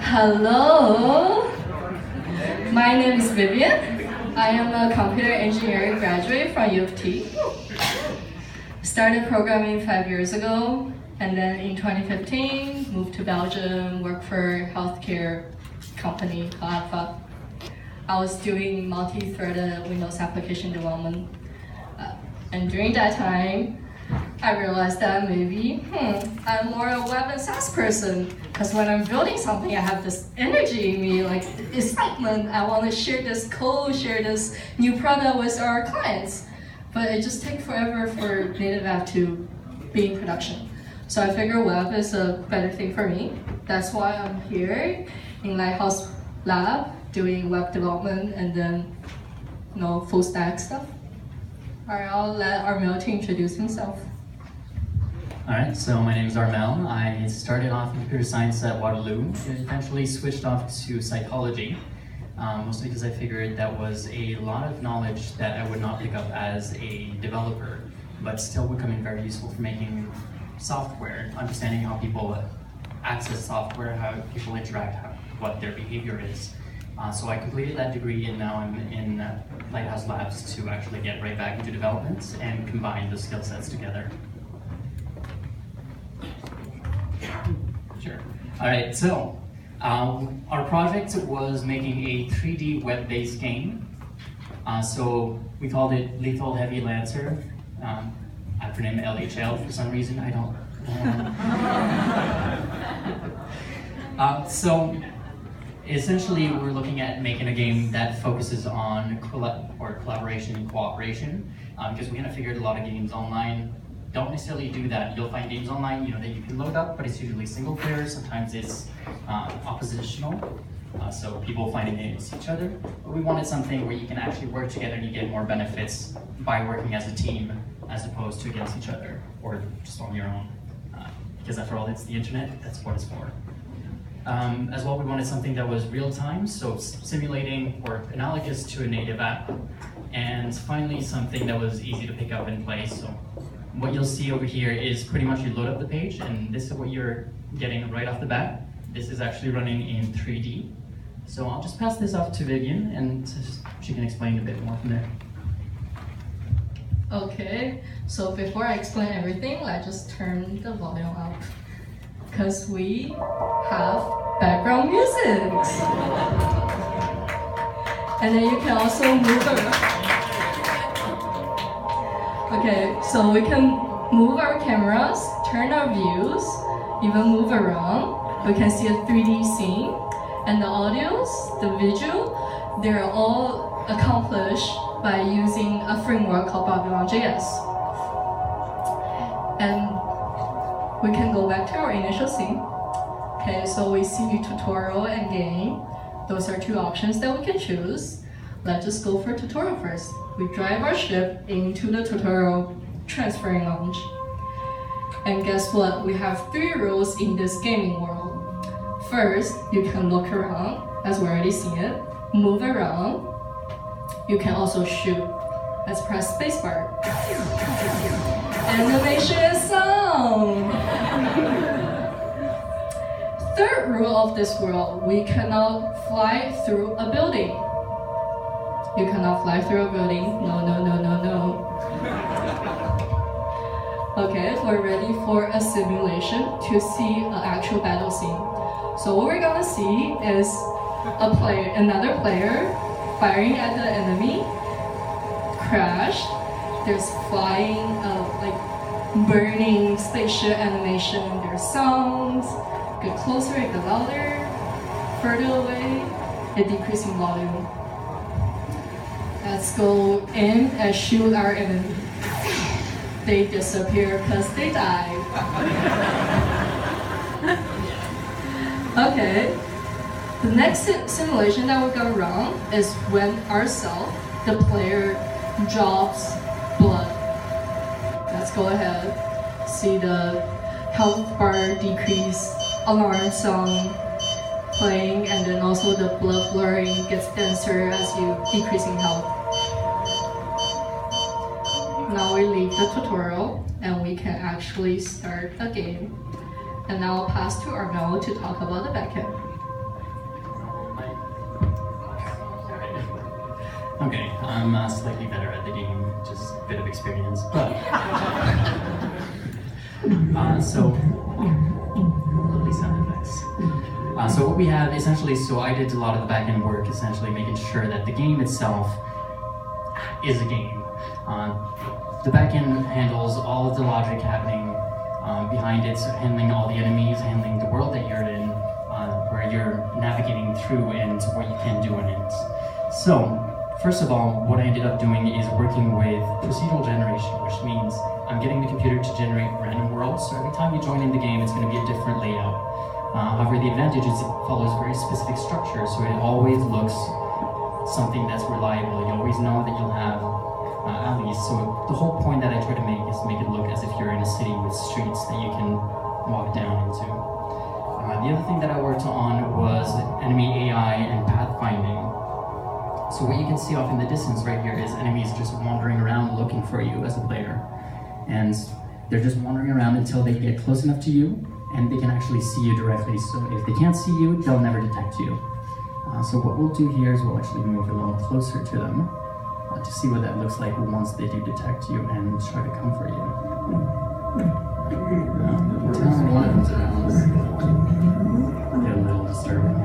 Hello, my name is Vivien. I am a computer engineering graduate from U of T. Started programming 5 years ago, and then in 2015, moved to Belgium, worked for a healthcare company called Alpha. I was doing multi-threaded Windows application development. And during that time, I realized that maybe, I'm more a web and SaaS person. Because when I'm building something, I have this energy in me, like excitement. I want to share this code, share this new product with our clients. But it just takes forever for native app to be in production. So I figure web is a better thing for me. That's why I'm here in LightHouse Lab doing web development and then full stack stuff. All right, I'll let Armel to introduce himself. All right, so my name is Armel. I started off in computer science at Waterloo and eventually switched off to psychology, mostly because I figured that was a lot of knowledge that I would not pick up as a developer, but still would come in very useful for making software, understanding how people access software, how people interact, what their behavior is. So I completed that degree and now I'm in LightHouse Labs to actually get right back into development and combine the skill sets together. Sure. All right, so our project was making a 3D web-based game. So we called it Lethal Heavy Lancer, acronym LHL for some reason, I don't know. So essentially we're looking at making a game that focuses on collaboration and cooperation, because we kind of figured a lot of games online don't necessarily do that. You'll find games online that you can load up, but it's usually single player. Sometimes it's oppositional, so people find against each other. But we wanted something where you can actually work together and you get more benefits by working as a team as opposed to against each other or just on your own. Because after all, it's the internet, that's what it's for. As well, we wanted something that was real-time, so simulating or analogous to a native app. And finally, something that was easy to pick up and play. So what you'll see over here is pretty much you load up the page, and this is what you're getting right off the bat. This is actually running in 3D. So I'll just pass this off to Vivien, and she can explain a bit more from there. Okay, so before I explain everything, let's just turn the volume up. Because we have background music. And then you can also move around. Okay, so we can move our cameras, turn our views, even move around. We can see a 3D scene. And the audios, the visual, they're all accomplished by using a framework called Babylon.js. And we can go back to our initial scene. Okay, so we see tutorial and game. Those are two options that we can choose. Let's just go for tutorial first. We drive our ship into the tutorial transferring launch. And guess what? We have 3 rules in this gaming world. First, you can look around, as we already see it. Move around. You can also shoot. Let's press spacebar. Animation and sound. Third rule of this world, we cannot fly through a building. You cannot fly through a building. No, no, no, no, no. Okay, we're ready for a simulation to see an actual battle scene. So what we're gonna see is another player firing at the enemy, crash. There's flying, burning spaceship animation. There's sounds. Get closer, it get louder. Further away, it decreasing volume. Let's go in and shoot our enemy. They disappear because they die. Okay. The next simulation that we're gonna run is when the player, drops blood. Let's go ahead. See the health bar decrease, alarm sound playing, and then also the blood blurring gets denser as you decreasing health. Now we leave the tutorial and we can actually start a game. And now I'll pass to Armel to talk about the backend. Okay, I'm slightly better at the game, just a bit of experience, but so lovely sound effects. So what we have essentially, so I did a lot of the backend work, essentially making sure that the game itself is a game. The backend handles all of the logic happening behind it, so handling all the enemies, handling the world that you're in, where you're navigating through and what you can do in it. So, first of all, what I ended up doing is working with procedural generation, which means I'm getting the computer to generate random worlds. So every time you join in the game, it's going to be a different layout. However, the advantage is it follows very specific structure, so it always looks something that's reliable. You always know that you'll have alleys. So the whole point that I try to make is make it look as if you're in a city with streets that you can walk down into. The other thing that I worked on was enemy AI and pathfinding. So what you can see off in the distance right here is enemies just wandering around looking for you as a player. And they're just wandering around until they get close enough to you and they can actually see you directly. So if they can't see you, they'll never detect you. So what we'll do here is we'll actually move a little closer to them to see what that looks like once they do detect you and try to come for you. Tell me one of them's around. They're a little disturbing.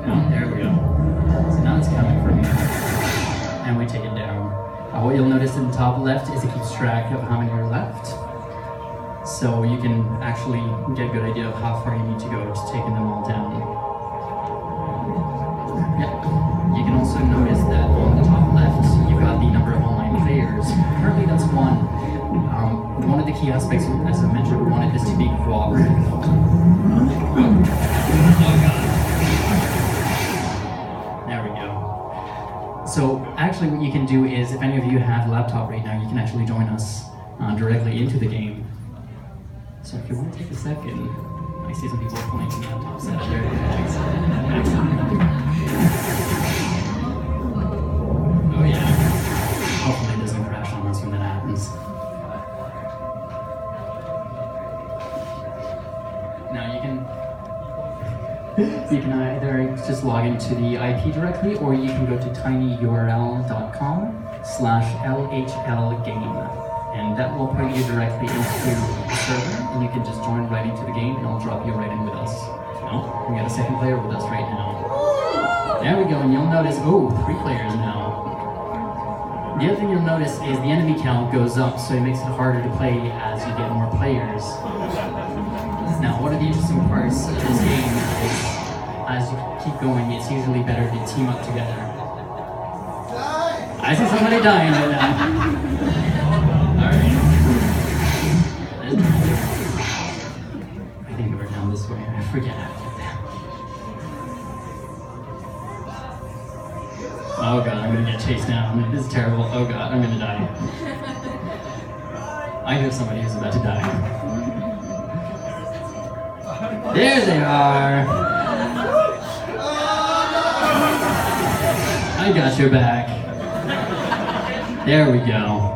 Oh, there we go. So now it's coming for me. And we take it down. What you'll notice in the top left is it keeps track of how many are left. So you can actually get a good idea of how far you need to go to taking them all down. Yeah. You can also notice that on the top left, you've got the number of online players. Currently that's one. One of the key aspects, as I mentioned, we wanted this to be cooperative. Oh god. There we go. So actually what you can do is, if any of you have a laptop right now, you can actually join us directly into the game. So if you want to take a second, I see some people playing laptops out there. Oh yeah. Hopefully it doesn't crash on us when that happens. Now you can either just log into the IP directly, or you can go to tinyurl.com/LHLgame. And that will put you directly into the server, and you can just join right into the game, and it'll drop you right in with us. Oh, we got a second player with us right now. There we go, and you'll notice, oh, 3 players now. The other thing you'll notice is the enemy count goes up, so it makes it harder to play as you get more players. Now, one of the interesting parts of this game is, as you keep going, it's usually better to team up together. I see somebody dying right now. I think we're down this way. I forget. Oh god, I'm gonna get chased down. This is terrible. Oh god, I'm gonna die. I know somebody who's about to die. There they are! I got your back. There we go.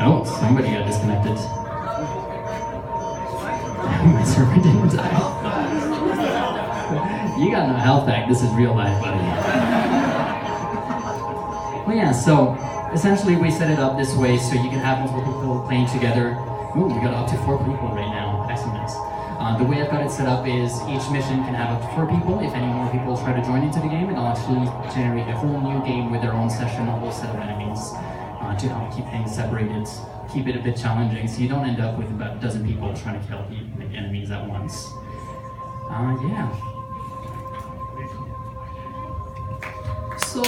Oh, somebody got disconnected. My server didn't die. You got no health back. This is real life, buddy. Well, yeah, so essentially we set it up this way so you can have multiple people playing together. Ooh, we got up to 4 people right now. Excellent. The way I've got it set up is each mission can have up to 4 people. If any more people try to join into the game, it'll actually generate a whole new game with their own session, a whole set of enemies. To help keep things separated, keep it a bit challenging, so you don't end up with about a dozen people trying to kill like enemies at once. Yeah. So,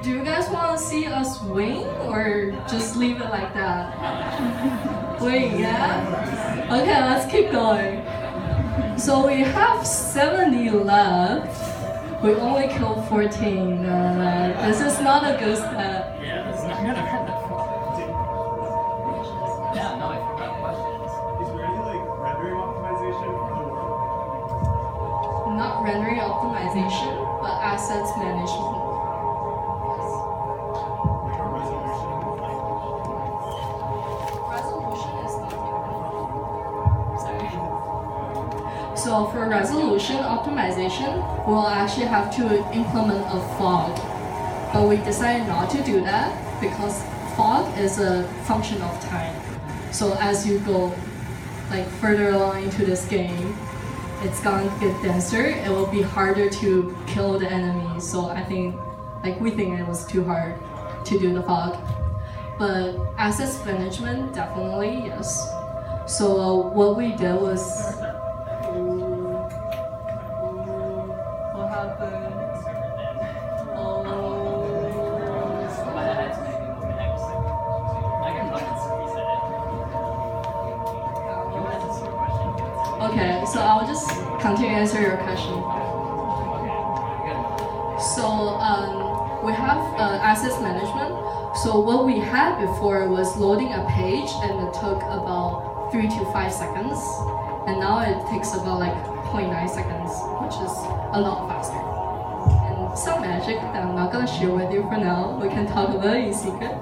do you guys want to see us win, or just leave it like that? Win, yeah? Okay, let's keep going. So we have 70 left. We only killed 14. This is not a good step. Yeah, that's not gonna hurt that far. Yeah, no, I forgot questions. Is there any rendering optimization for the world? Not rendering optimization, but assets management. Like a resolution? Resolution is not So for resolution optimization, we'll actually have to implement a fog. But we decided not to do that because fog is a function of time. So as you go like further along into this game, it's gonna get denser. It will be harder to kill the enemies. So I think, we think it was too hard to do the fog. But assets management, definitely yes. So what we did was, what happened? Okay, so I'll just continue to answer your question. So we have assets management. So what we had before was loading a page, and it took about 3 to 5 seconds, and now it takes about 0.9 seconds, which is a lot faster. And some magic that I'm not gonna share with you for now. We can talk about it in secret.